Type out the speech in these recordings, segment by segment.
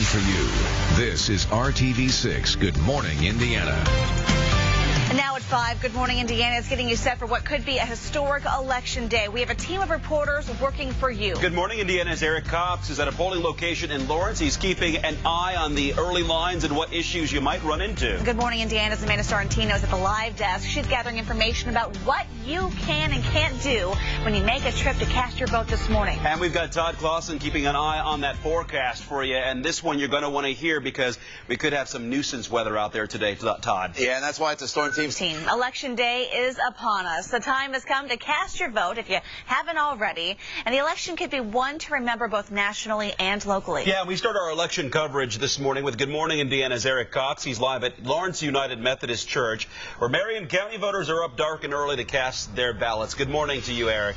for you. This is RTV6 Good Morning Indiana. And now at 5, Good Morning Indiana is getting you set for what could be a historic election day. We have a team of reporters working for you. Good Morning Indiana's Eric Cox is at a polling location in Lawrence. He's keeping an eye on the early lines and what issues you might run into. Good Morning Indiana's Amanda Sorrentino is at the live desk. She's gathering information about what you can and can't do when you make a trip to cast your vote this morning. And we've got Todd Clausen keeping an eye on that forecast for you. And this one you're going to want to hear because we could have some nuisance weather out there today, Todd. Yeah, and that's why it's a storm team. Election day is upon us. The time has come to cast your vote if you haven't already. And the election could be one to remember both nationally and locally. Yeah, we start our election coverage this morning with Good Morning Indiana's Eric Cox. He's live at Lawrence United Methodist Church, where Marion County voters are up dark and early to cast their ballots. Good morning to you, Eric.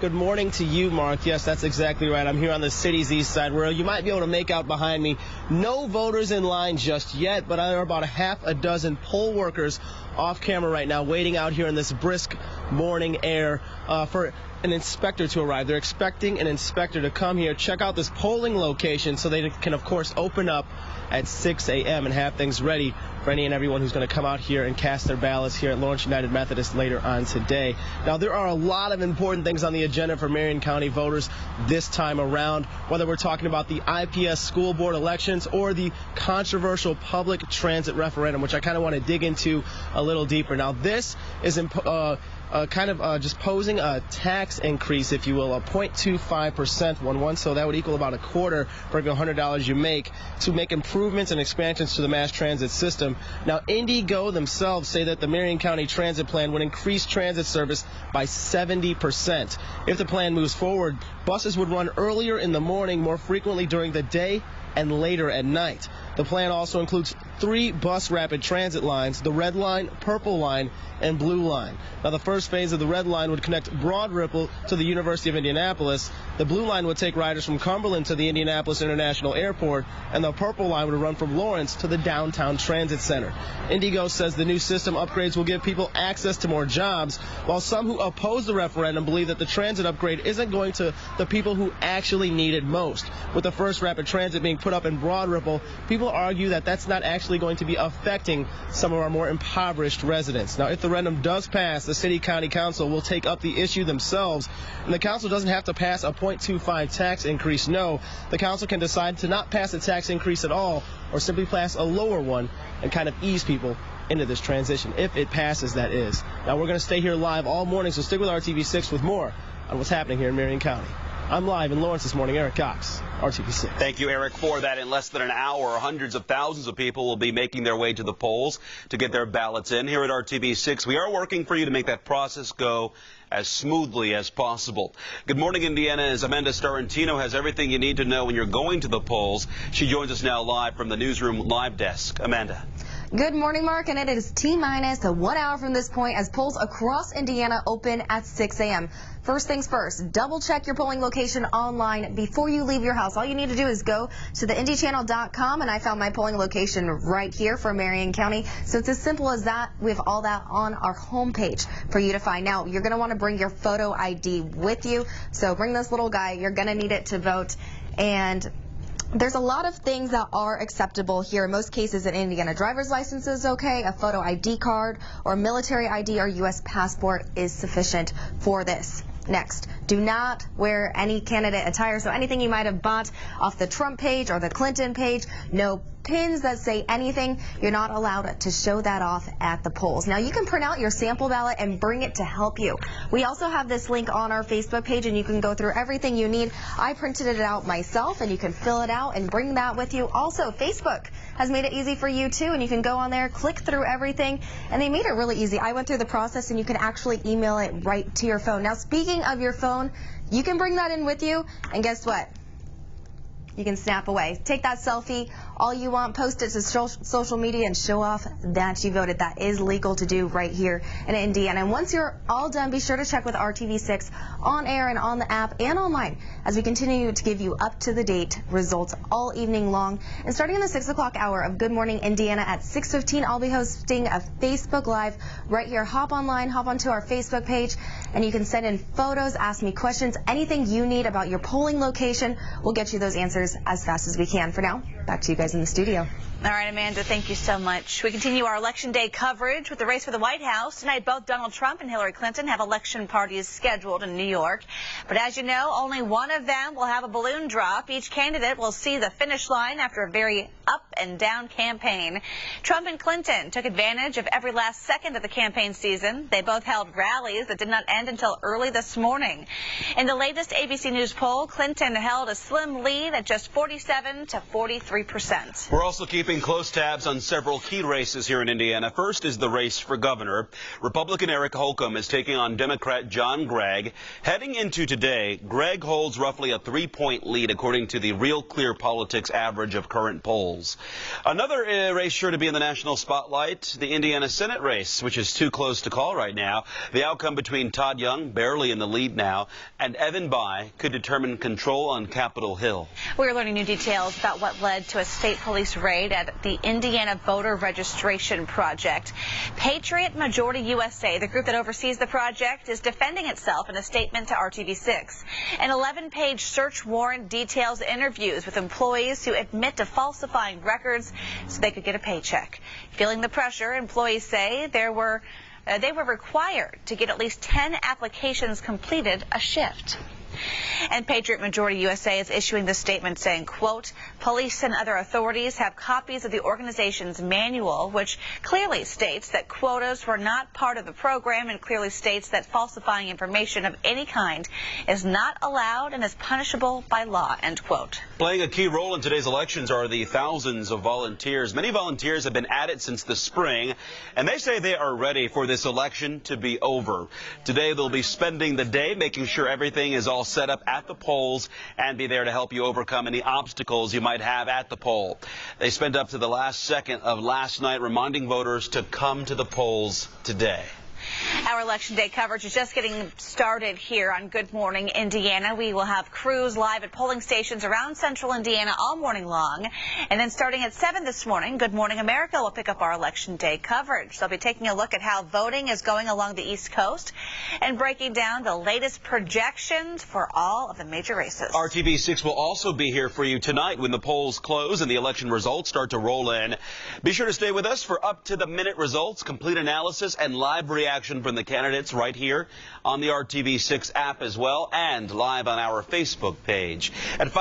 Good morning to you, Mark. Yes, that's exactly right. I'm here on the city's east side, where you might be able to make out behind me. No voters in line just yet, but there are about a half a dozen poll workers off camera right now waiting out here in this brisk morning air for an inspector to arrive. They're expecting an inspector to come here, check out this polling location so they can, of course, open up at 6 a.m. and have things ready for any and everyone who's going to come out here and cast their ballots here at Lawrence United Methodist later on today. Now, there are a lot of important things on the agenda for Marion County voters this time around, whether we're talking about the IPS school board elections or the controversial public transit referendum, which I kind of want to dig into a little deeper. Now, this is just posing a tax increase, if you will, a 0.25% so that would equal about a quarter for every $100 you make, to make improvements and expansions to the mass transit system. Now, Indigo themselves say that the Marion County Transit Plan would increase transit service by 70%. If the plan moves forward, buses would run earlier in the morning, more frequently during the day, and later at night. The plan also includes 3 bus rapid transit lines: the Red Line, Purple Line, and Blue Line. Now, the first phase of the Red Line would connect Broad Ripple to the University of Indianapolis. The Blue Line would take riders from Cumberland to the Indianapolis International Airport, and the Purple Line would run from Lawrence to the Downtown Transit Center. Indigo says the new system upgrades will give people access to more jobs, while some who oppose the referendum believe that the transit upgrade isn't going to the people who actually need it most. With the first rapid transit being put up in Broad Ripple, people argue that that's not actually going to be affecting some of our more impoverished residents. Now, if the referendum does pass, the City County Council will take up the issue themselves, and the council doesn't have to pass a 0.25 tax increase. No, the council can decide to not pass a tax increase at all, or simply pass a lower one and kind of ease people into this transition, if it passes, that is. Now, we're going to stay here live all morning, so stick with RTV6 with more on what's happening here in Marion County. I'm live in Lawrence this morning. Eric Cox, RTV6. Thank you, Eric, for that. In less than an hour, hundreds of thousands of people will be making their way to the polls to get their ballots in. Here at RTV6, we are working for you to make that process go as smoothly as possible. Good Morning Indiana's Amanda Sorrentino has everything you need to know when you're going to the polls. She joins us now live from the newsroom live desk. Amanda. Good morning, Mark, and it is T-minus 1 hour from this point as polls across Indiana open at 6 a.m. First things first, double check your polling location online before you leave your house. All you need to do is go to the IndyChannel.com, and I found my polling location right here for Marion County. So it's as simple as that. We have all that on our homepage for you to find out. You're going to want to bring your photo ID with you. So bring this little guy. You're going to need it to vote. And there's a lot of things that are acceptable here. In most cases in Indiana, driver's license is okay, a photo ID card or military ID or U.S. passport is sufficient for this. Next, do not wear any candidate attire, so anything you might have bought off the Trump page or the Clinton page, no pins that say anything, you're not allowed to show that off at the polls. Now, you can print out your sample ballot and bring it to help you. We also have this link on our Facebook page, and you can go through everything you need. I printed it out myself, and you can fill it out and bring that with you. Also, Facebook has made it easy for you, too, and you can go on there, click through everything, and they made it really easy. I went through the process, and you can actually email it right to your phone. Now, speaking of your phone, you can bring that in with you, and guess what? You can snap away. Take that selfie all you want, post it to social media and show off that you voted. That is legal to do right here in Indiana. And once you're all done, be sure to check with RTV6 on air and on the app and online as we continue to give you up-to-the-date results all evening long. And starting in the 6 o'clock hour of Good Morning Indiana at 6:15, I'll be hosting a Facebook Live right here. Hop online, hop onto our Facebook page, and you can send in photos, ask me questions, anything you need about your polling location. We'll get you those answers as fast as we can. For now, back to you guys in the studio. All right, Amanda, thank you so much. We continue our Election Day coverage with the race for the White House. Tonight, both Donald Trump and Hillary Clinton have election parties scheduled in New York. But as you know, only one of them will have a balloon drop. Each candidate will see the finish line after a very up and down campaign. Trump and Clinton took advantage of every last second of the campaign season. They both held rallies that did not end until early this morning. In the latest ABC News poll, Clinton held a slim lead at just 47 to 43%. We're also keeping close tabs on several key races here in Indiana. First is the race for governor. Republican Eric Holcomb is taking on Democrat John Gregg. Heading into today, Gregg holds roughly a 3-point lead according to the Real Clear Politics average of current polls. Another race sure to be in the national spotlight, the Indiana Senate race, which is too close to call right now. The outcome between Todd Young, barely in the lead now, and Evan Bayh could determine control on Capitol Hill. We're learning new details about what led to a state police raid at the Indiana Voter Registration Project. Patriot Majority USA, the group that oversees the project, is defending itself in a statement to RTV6. An 11-page search warrant details interviews with employees who admit to falsifying records so they could get a paycheck. Feeling the pressure, employees say they were required to get at least 10 applications completed a shift. And Patriot Majority USA is issuing this statement saying, quote, police and other authorities have copies of the organization's manual, which clearly states that quotas were not part of the program and clearly states that falsifying information of any kind is not allowed and is punishable by law, end quote. Playing a key role in today's elections are the thousands of volunteers. Many volunteers have been at it since the spring, and they say they are ready for this election to be over. Today they'll be spending the day making sure everything is all set up at the polls and be there to help you overcome any obstacles you might have at the poll. They spent up to the last second of last night reminding voters to come to the polls today. Our Election Day coverage is just getting started here on Good Morning Indiana. We will have crews live at polling stations around central Indiana all morning long. And then starting at 7 this morning, Good Morning America will pick up our Election Day coverage. They'll be taking a look at how voting is going along the East Coast and breaking down the latest projections for all of the major races. RTV6 will also be here for you tonight when the polls close and the election results start to roll in. Be sure to stay with us for up-to-the-minute results, complete analysis, and live reaction from the candidates right here on the RTV6 app as well and live on our Facebook page. At